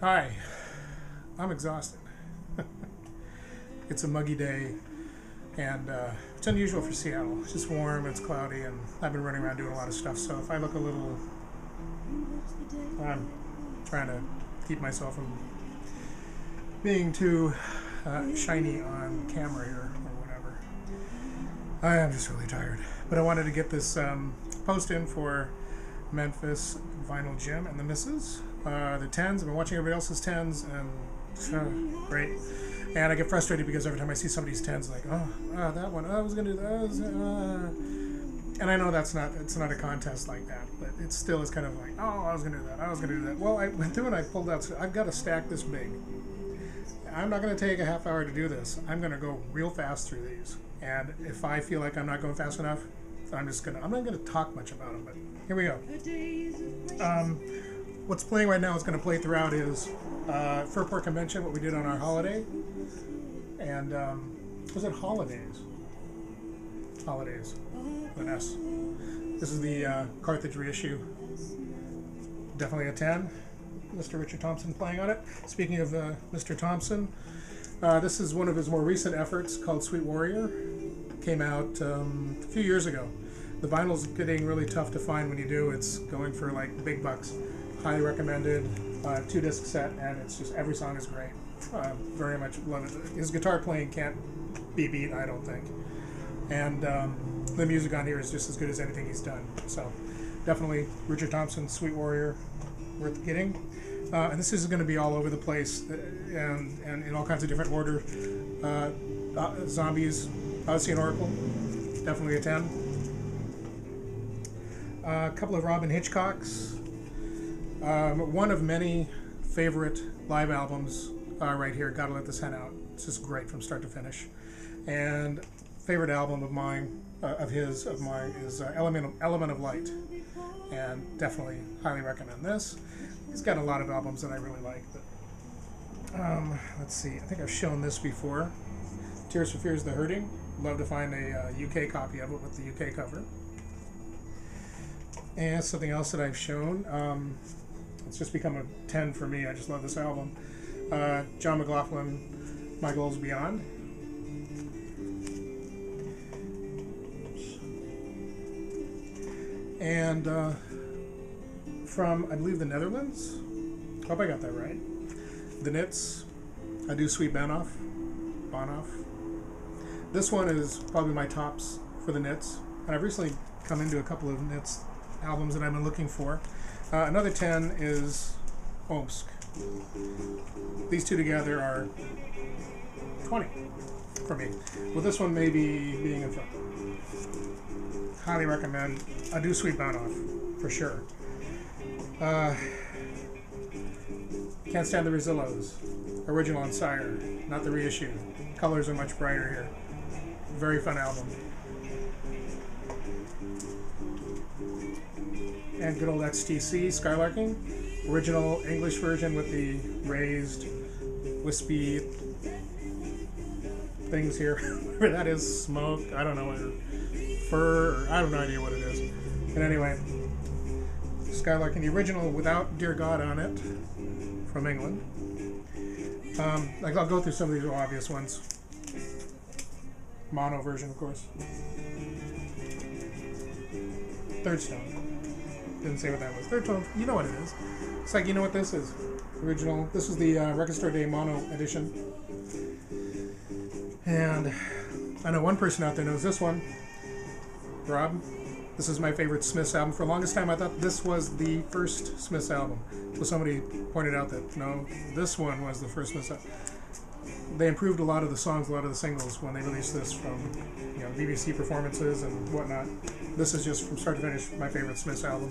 Hi, I'm exhausted. It's a muggy day, and it's unusual for Seattle. It's just warm, it's cloudy, and I've been running around doing a lot of stuff, so if I look a little, I'm trying to keep myself from being too shiny on camera here or whatever. I am just really tired. But I wanted to get this post in for Memphis Vinyl Gym and the misses. The 10s, I've been watching everybody else's 10s, and great. And I get frustrated because every time I see somebody's 10s, like, that one, I was going to do that. And I know it's not a contest like that, but it still is kind of like, I was going to do that. Well, I went through and I pulled out, I've got a stack this big. I'm not going to take a half hour to do this. I'm going to go real fast through these. And if I feel like I'm not going fast enough, I'm not going to talk much about them, but here we go. What's playing right now is going to play throughout is Furport Convention, what we did on our holiday. And was it Holidays? Holidays, with an S. This is the Carthage reissue. Definitely a 10. Mr. Richard Thompson playing on it. Speaking of Mr. Thompson, this is one of his more recent efforts called Sweet Warrior. Came out a few years ago. The vinyl's getting really tough to find when you do. It's going for like big bucks. Highly recommended. 2-disc set, and it's just every song is great. Very much love it. His guitar playing can't be beat, I don't think. And the music on here is just as good as anything he's done. So definitely Richard Thompson, Sweet Warrior, worth getting. And this is going to be all over the place and in all kinds of different order. Zombies, Odyssey and Oracle, definitely a 10. A couple of Robin Hitchcocks. One of many favorite live albums right here, Gotta Let This Hen Out. It's just great from start to finish. And favorite album of mine is Element of Light. And definitely highly recommend this. He's got a lot of albums that I really like. But let's see, I think I've shown this before. Tears for Fears, The Hurting. Love to find a UK copy of it with the UK cover. And something else that I've shown. It's just become a 10 for me. I just love this album. John McLaughlin, My Goals Beyond. And from, I believe, the Netherlands. Hope I got that right. The Nits, I Do Sweet Bonoff. This one is probably my tops for the Nits. And I've recently come into a couple of Nits albums that I've been looking for. Another 10 is Omsk. These two together are 20 for me, with this one maybe being in front. Highly recommend I Do Sweet Bonoff, for sure. Can't Stand the Rosillos. Original on Sire, not the reissue. Colors are much brighter here. Very fun album. And good old XTC, Skylarking. Original English version with the raised, wispy things here. Whatever that is, smoke, I don't know, or fur, or I have no idea what it is. But anyway, Skylarking, the original without Dear God on it, from England. I'll go through some of these obvious ones. Mono version, of course. Third Stone. Didn't say what that was. Third Tone, you know what it is. It's like, you know what this is? Original. This is the Record Store Day Mono edition. And I know one person out there knows this one. Rob. This is my favorite Smiths album. For the longest time, I thought this was the first Smiths album. So somebody pointed out that, no, this one was the first Smiths album. They improved a lot of the songs, a lot of the singles when they released this from BBC performances and whatnot. This is just from start to finish my favorite Smiths album.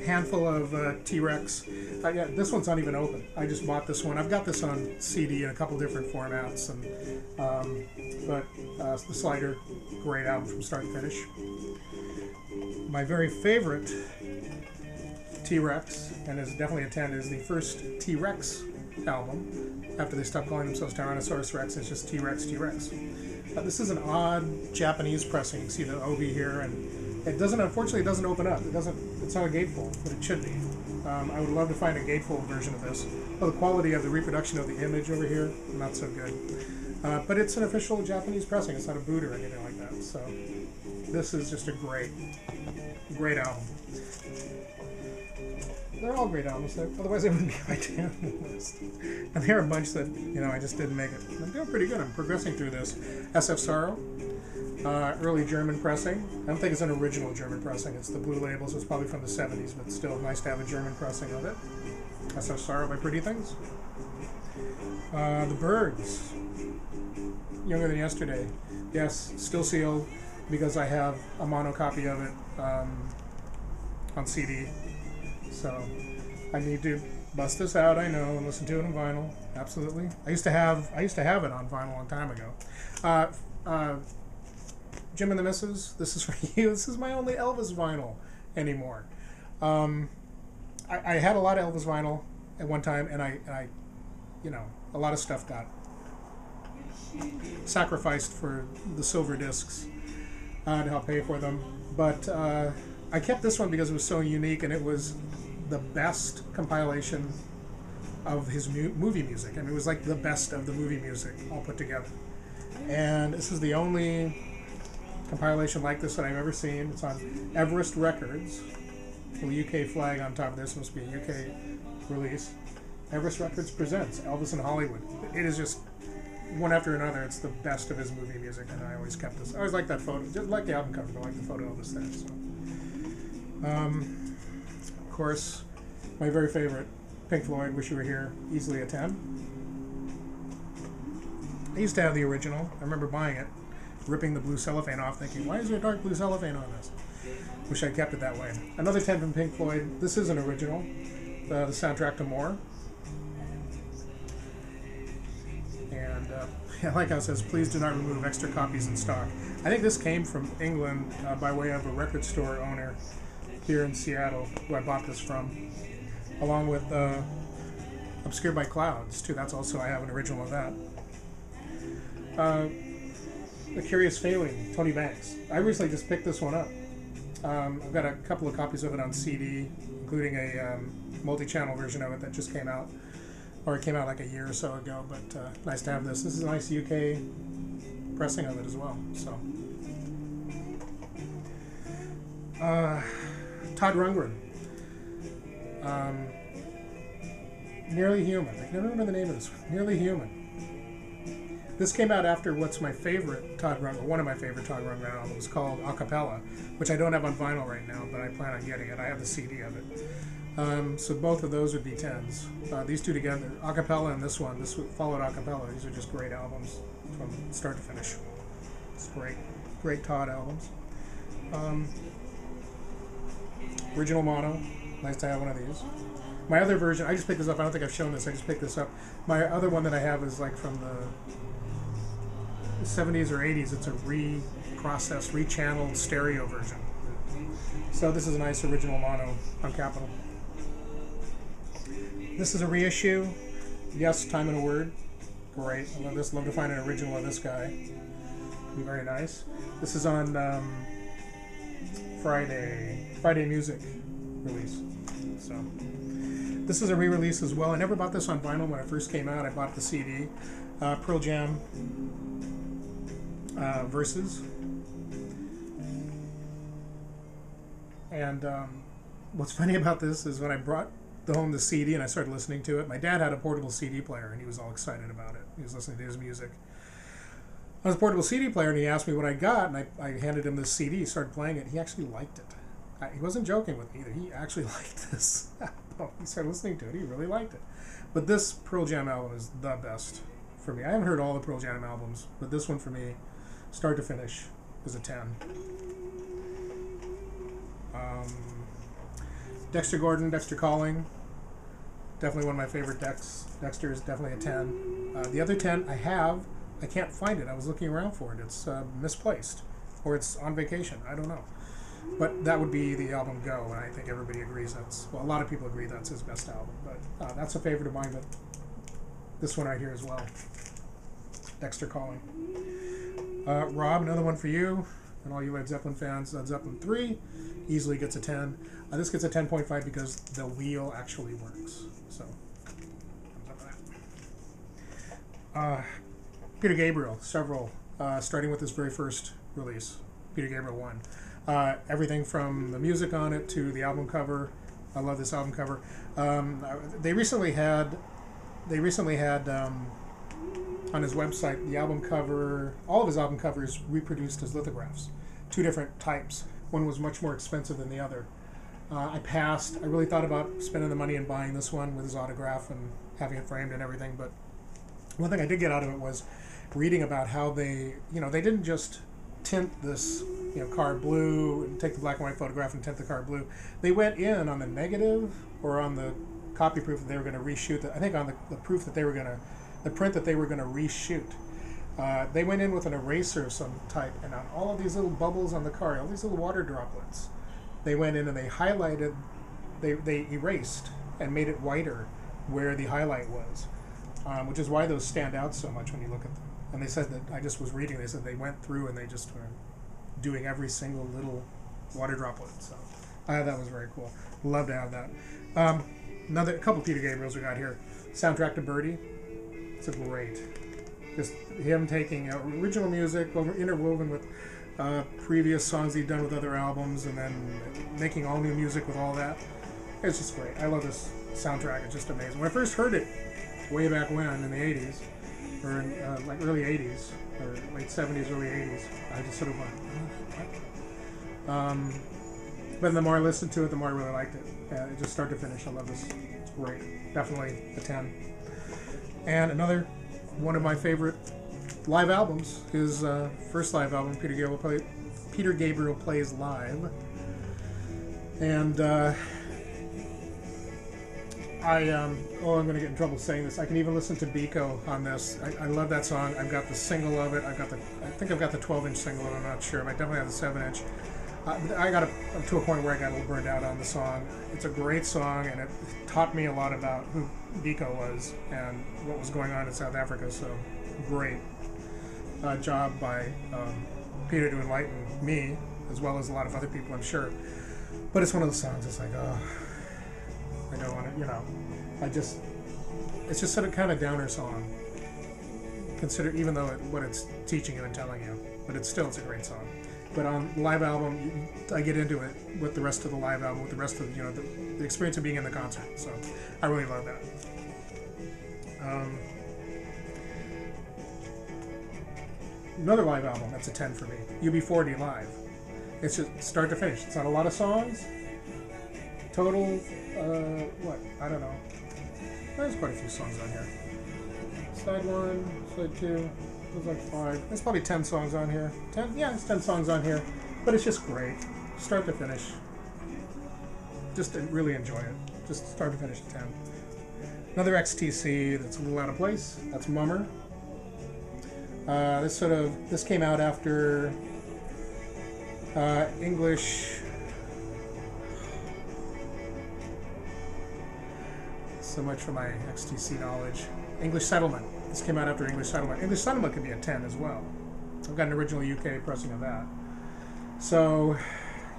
Handful of T-Rex. Yeah, this one's not even open. I just bought this one. I've got this on CD in a couple different formats, but the Slider, great album from start to finish. My very favorite T-Rex, and is definitely a 10, is the first T-Rex album. After they stopped calling themselves Tyrannosaurus Rex, it's just T-Rex. This is an odd Japanese pressing. You see the Obi here, and It doesn't, unfortunately, it doesn't open up. It doesn't. It's not a gatefold, but it should be. I would love to find a gatefold version of this. Well, the quality of the reproduction of the image over here, not so good. But it's an official Japanese pressing. It's not a boot or anything like that. So this is just a great, great album. They're all great albums. Otherwise, they wouldn't be on my 10 list. And there are a bunch that, you know, I just didn't make it. I'm doing pretty good. I'm progressing through this. SF Sorrow, early German pressing. I don't think it's an original German pressing. It's the blue label, so it's probably from the 70s, but still nice to have a German pressing of it. SF Sorrow by Pretty Things. The Byrds, Younger Than Yesterday. Yes, still sealed because I have a mono copy of it on CD. So I need to bust this out, I know, and listen to it on vinyl. Absolutely. I used to have it on vinyl a long time ago. Jim and the Misses, this is for you. This is my only Elvis vinyl anymore. I had a lot of Elvis vinyl at one time, and I you know, a lot of stuff got sacrificed for the silver discs to help pay for them. But I kept this one because it was so unique, and it was the best compilation of his movie music. I mean, it was like the best of the movie music all put together. And this is the only compilation like this that I've ever seen. It's on Everest Records. The UK flag on top of this must be a UK release. Everest Records presents Elvis in Hollywood. It is just one after another. It's the best of his movie music, and I always kept this. I always like that photo. Just like the album cover, but I like the photo of this there. So. Of course, my very favorite, Pink Floyd, Wish You Were Here, easily a 10. I used to have the original. I remember buying it, ripping the blue cellophane off, thinking, why is there dark blue cellophane on this? Wish I'd kept it that way. Another 10 from Pink Floyd. This is an original, the soundtrack to More. And like I says, please do not remove extra copies in stock. I think this came from England by way of a record store owner here in Seattle, who I bought this from, along with Obscured by Clouds, too. That's also, I have an original of that. The Curious Failing, Tony Banks. I recently just picked this one up. I've got a couple of copies of it on CD, including a multi-channel version of it that just came out, or it came out like a year or so ago, but nice to have this. This is a nice UK pressing of it as well. So. Todd Rundgren, Nearly Human. I can remember the name of this one. Nearly Human. This came out after what's my favorite Todd Rundgren, one of my favorite Todd Rundgren albums, called Acapella, which I don't have on vinyl right now, but I plan on getting it. I have the CD of it. So both of those would be 10s. These two together, Acapella and this one, this followed Acapella. These are just great albums from start to finish. It's great Todd albums. Original mono. Nice to have one of these. My other version, I just picked this up. I don't think I've shown this. I just picked this up. My other one that I have is like from the 70s or 80s. It's a reprocessed, rechanneled stereo version. So this is a nice original mono on Capitol. This is a reissue. Yes, Time and a Word. Great. I love this. Love to find an original of this guy. Be very nice. This is on Friday Music release. So this is a re-release as well. I never bought this on vinyl when it first came out. I bought the CD. Pearl Jam Versus. And what's funny about this is when I brought home the CD and I started listening to it, my dad had a portable CD player and he was all excited about it. He was listening to his music on his portable CD player, and he asked me what I got, and I handed him this CD. He started playing it. He actually liked it. He wasn't joking with me either. He actually liked this album. He started listening to it. He really liked it. But this Pearl Jam album is the best for me. I haven't heard all the Pearl Jam albums, but this one for me, start to finish, is a 10. Dexter Gordon, Dexter Calling, definitely one of my favorite Dexter is definitely a 10. The other 10 I can't find it. I was looking around for it. It's misplaced, or it's on vacation. I don't know. But that would be the album Go, and I think everybody agrees a lot of people agree that's his best album. But that's a favorite of mine, but this one right here as well. Dexter Calling. Rob, another one for you. And all you Led Zeppelin fans, Led Zeppelin 3 easily gets a 10. This gets a 10.5 because the wheel actually works. So, thumbs up for that. Peter Gabriel, several, starting with his very first release, Peter Gabriel 1. Everything from the music on it to the album cover. I love this album cover. They recently had on his website the album cover, all of his album covers reproduced as lithographs, 2 different types. One was much more expensive than the other. I passed. I really thought about spending the money and buying this one with his autograph and having it framed and everything, but one thing I did get out of it was reading about how they didn't just tint this car blue and take the black and white photograph and tint the car blue. They went in on the negative or on the copy proof that they were going to reshoot. I think on the proof that they were going to, the print that they were going to reshoot. They went in with an eraser of some type, and on all of these little bubbles on the car, all these little water droplets, they went in and they highlighted, they erased and made it whiter where the highlight was, which is why those stand out so much when you look at them. And they said that, I just was reading, they said they went through and they just were doing every single little water droplet. So I thought that was very cool. Love to have that. A couple Peter Gabriels we got here. Soundtrack to Birdie. It's a great. Just him taking original music, interwoven with previous songs he'd done with other albums, and then making all new music with all that. It's just great. I love this soundtrack. It's just amazing. When I first heard it, way back when, in the 80s, or in like early 80s, or late 70s, early 80s, I just sort of went, what? But the more I listened to it, the more I really liked it. Just start to finish, I love this. It's great. Definitely a 10. And another one of my favorite live albums, his first live album, Peter Gabriel Plays Live. And I'm going to get in trouble saying this. I can even listen to Biko on this. I love that song. I've got the single of it. I think I've got the 12-inch single, and I'm not sure. But I definitely have the 7-inch. I got to a point where I got a little burned out on the song. It's a great song, and it taught me a lot about who Biko was and what was going on in South Africa. So great job by Peter to enlighten me, as well as a lot of other people, I'm sure. But it's one of those songs. It's like, oh, I don't want to, it's just sort of kind of downer song. Consider, even though what it's teaching you and telling you, but it's a great song. But on the live album, I get into it with the rest of the live album, with the rest of the experience of being in the concert. So I really love that. Another live album that's a 10 for me, UB40 Live. It's just start to finish. It's not a lot of songs. Total, I don't know. There's quite a few songs on here. Side 1, side 2. There's like 5. There's probably 10 songs on here. 10? Yeah, it's 10 songs on here. But it's just great. Start to finish. Just really enjoy it. Just start to finish at 10. Another XTC that's a little out of place. That's Mummer. This came out after English. So much for my XTC knowledge. English Settlement. This came out after English Settlement. English Settlement could be a 10 as well. I've got an original UK pressing of that. So,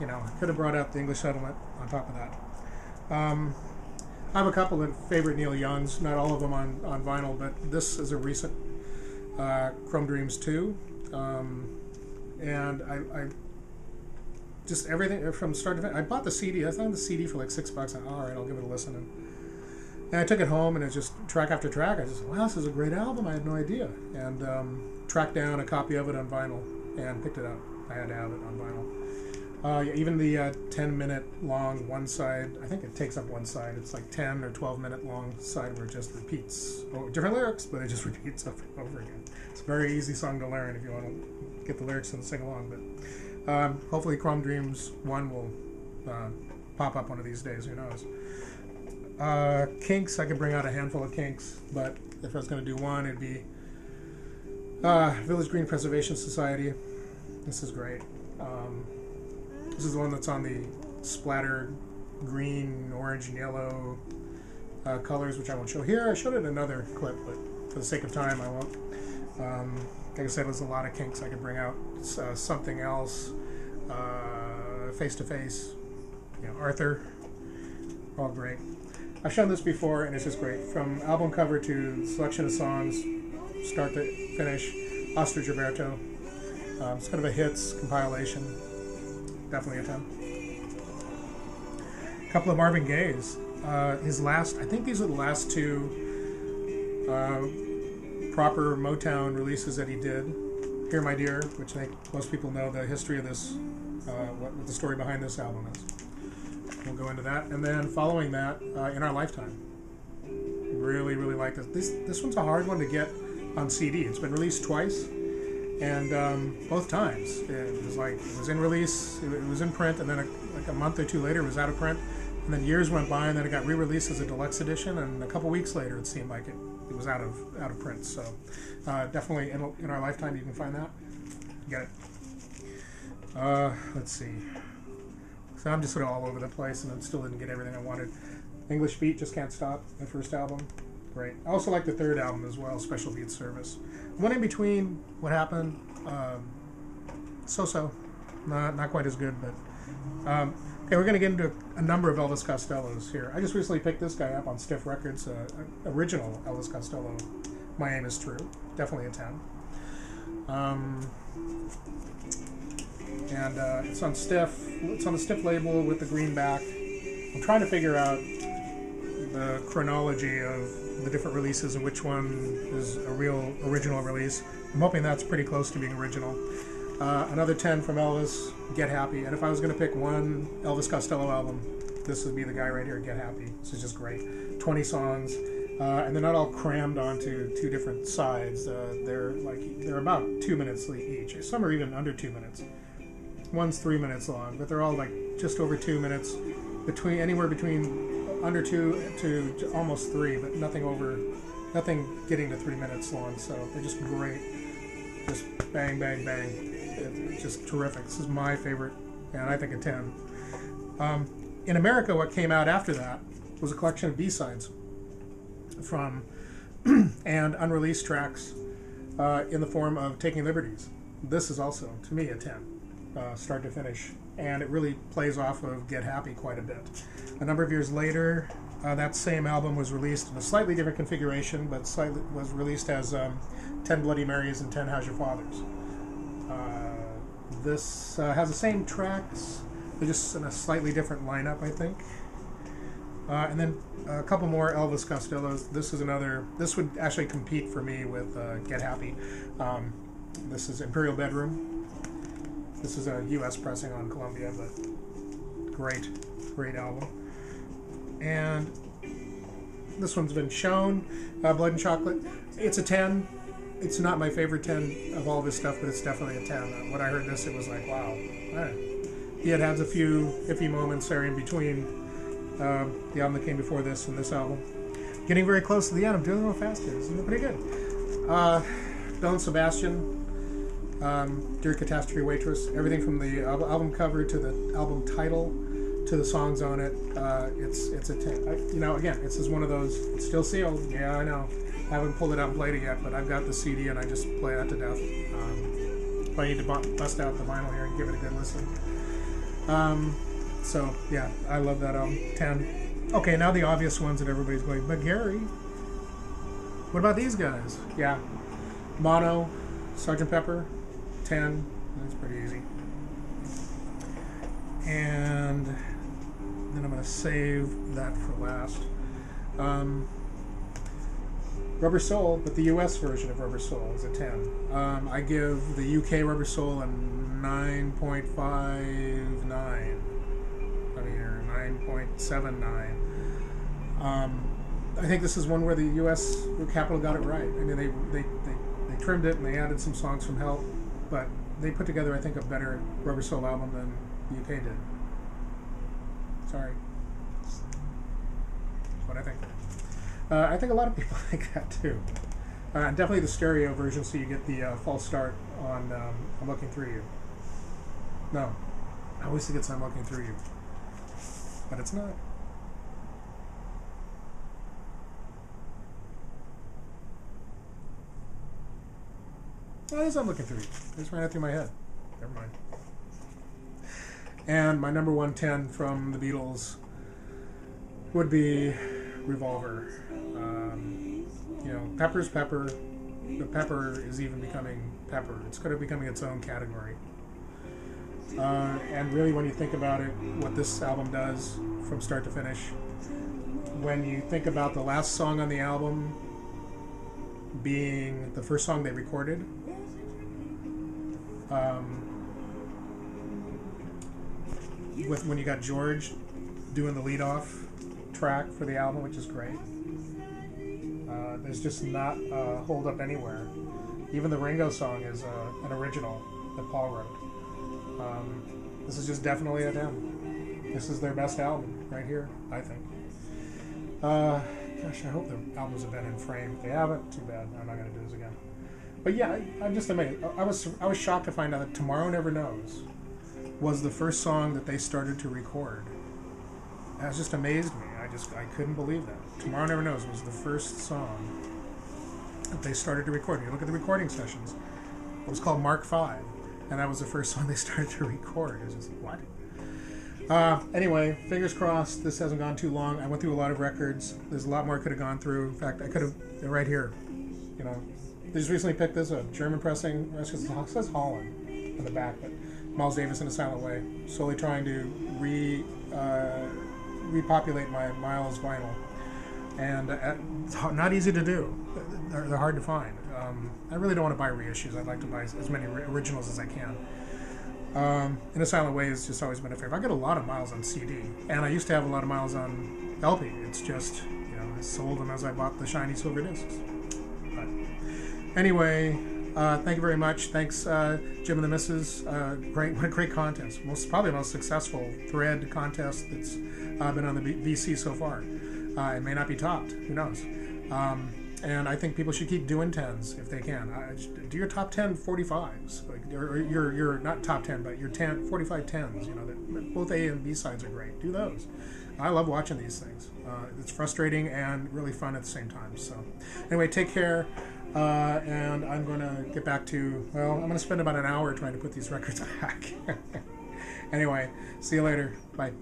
I could have brought out the English Settlement on top of that. I have a couple of favorite Neil Youngs, not all of them on vinyl, but this is a recent Chrome Dreams 2. And I just everything from start to finish. I bought the CD. I found the CD for like $6. All right, I'll give it a listen. And I took it home, and it's just track after track. I just, wow, this is a great album. I had no idea. And tracked down a copy of it on vinyl and picked it up. I had to have it on vinyl. Even the 10-minute long one side, I think it takes up one side. It's like 10 or 12-minute long side where it just repeats. Different lyrics, but it just repeats over and over again. It's a very easy song to learn if you want to get the lyrics and sing along. But hopefully Chrome Dreams 1 will pop up one of these days. Who knows? Kinks, I could bring out a handful of Kinks, but if I was going to do one, it'd be Village Green Preservation Society. This is great. This is the one that's on the splatter green, orange, and yellow colors, which I won't show here. I showed it in another clip, but for the sake of time, I won't. like I said, there's a lot of kinks I could bring out. Something Else, Face to Face, Arthur, all great. I've shown this before, and it's just great. From album cover to selection of songs, start to finish, Oscar Gilberto. It's kind of a hits compilation. Definitely a 10. A couple of Marvin Gaye's. His last, I think these are the last two proper Motown releases that he did. Here, My Dear, which I think most people know the history of this, what the story behind this album is. We'll go into that. And then following that, In Our Lifetime. Really, really like this. This one's a hard one to get on CD. It's been released twice, and both times it was in release, it was in print, and then a month or two later it was out of print, and then years went by, and then it got re-released as a deluxe edition, and a couple weeks later it seemed like it was out of print. So definitely in Our Lifetime, you can find that. Get it. Let's see. So I'm just sort of all over the place, and I still didn't get everything I wanted. English Beat, Just Can't Stop, my first album. Great. I also like the third album as well, Special Beat Service. One in between, What Happened, so-so. Not quite as good, but... okay, we're going to get into a number of Elvis Costellos here. I just recently picked this guy up on Stiff Records, original Elvis Costello, My Aim Is True. Definitely a 10. And it's on Stiff. It's on the Stiff label with the green back. I'm trying to figure out the chronology of the different releases and which one is a real original release. I'm hoping that's pretty close to being original. Another 10 from Elvis, Get Happy. And if I was going to pick one Elvis Costello album, this would be the guy right here, Get Happy. This is just great. 20 songs. And they're not all crammed onto two different sides. They're about 2 minutes each. Some are even under 2 minutes. One's 3 minutes long, but they're all like just over 2 minutes, anywhere between under 2 to almost 3, but nothing getting to 3 minutes long. So they're just great, just bang, bang, bang. It's just terrific. This is my favorite, and I think a 10. In America, what came out after that was a collection of B-sides from and unreleased tracks in the form of Taking Liberties. This is also, to me, a 10. Start to finish, and it really plays off of Get Happy quite a bit. A number of years later, that same album was released in a slightly different configuration, but was released as 10 Bloody Marys and 10 How's Your Fathers. This has the same tracks, they're just in a slightly different lineup, I think. And then a couple more Elvis Costellos. This would actually compete for me with Get Happy. This is Imperial Bedroom. This is a U.S. pressing on Columbia, but great album. And this one's been shown, Blood and Chocolate. It's a 10. It's not my favorite 10 of all of his stuff, but it's definitely a 10. When I heard this, it was like, wow. He had a few iffy moments there in between the album that came before this and this album. Getting very close to the end. I'm doing a little faster. This is pretty good. Belle and Sebastian. Dear Catastrophe Waitress, everything from the album cover to the album title to the songs on it, it's a 10. Again, this is one of those. It's still sealed. Yeah, I know. I haven't pulled it out and played it yet, but I've got the CD and I just play that to death. But I need to bust out the vinyl here and give it a good listen. So yeah, I love that album. 10. Okay, now the obvious ones that everybody's going, but Gary, what about these guys? Yeah, Mono, Sgt. Pepper. 10. That's pretty easy. And then I'm going to save that for last. Rubber Soul, but the US version of Rubber Soul is a 10. I give the UK Rubber Soul a 9.59. Or 9.79. I think this is one where the US Capitol got it right. I mean, they trimmed it and they added some songs from Help. But they put together, I think, a better Rubber Soul album than the UK did. Sorry. That's what I think. I think a lot of people think that too. And definitely the stereo version, so you get the false start on I'm Looking Through You. No. I always think it's I'm Looking Through You. But it's not. What is I'm looking through? I just ran it through my head. Never mind. And my number 110 from the Beatles would be Revolver. You know, Pepper's Pepper. The Pepper is even becoming Pepper. It's kind of becoming its own category. And really, when you think about it, what this album does from start to finish, when you think about the last song on the album being the first song they recorded, when you got George doing the lead-off track for the album, which is great. There's just not a hold up anywhere. Even the Ringo song is an original that Paul wrote. This is just definitely a them. This is their best album right here, I think. Gosh, I hope the albums have been in frame. If they haven't, too bad. I'm not going to do this again. But yeah, I'm just amazed. I was shocked to find out that Tomorrow Never Knows was the first song that they started to record. That just amazed me. I couldn't believe that. Tomorrow Never Knows was the first song that they started to record. You look at the recording sessions. It was called Mark V, and that was the first song they started to record. It was just, what? Anyway, fingers crossed this hasn't gone too long. I went through a lot of records. There's a lot more I could have gone through. In fact, I could have, right here, you know, they just recently picked this up. German pressing, it says Holland in the back, but Miles Davis in a Silent Way, slowly trying to repopulate my Miles vinyl. And it's not easy to do. They're hard to find. I really don't want to buy reissues. I'd like to buy as many originals as I can. In a Silent Way has just always been a favorite. I get a lot of Miles on CD, and I used to have a lot of Miles on LP. It's just, you know, I sold them as I bought the shiny silver discs. But anyway, thank you very much. Thanks, Jim and the Missus. What a great contest. Probably the most successful thread contest that's been on the VC so far. It may not be topped. Who knows? And I think people should keep doing 10s if they can. Do your top 10 45s, or your not top 10, but your 45 10s. You know, that both A and B sides are great. Do those. I love watching these things. It's frustrating and really fun at the same time. So, anyway, take care. And I'm going to get back to. Well, I'm going to spend about an hour trying to put these records back. Anyway, see you later. Bye.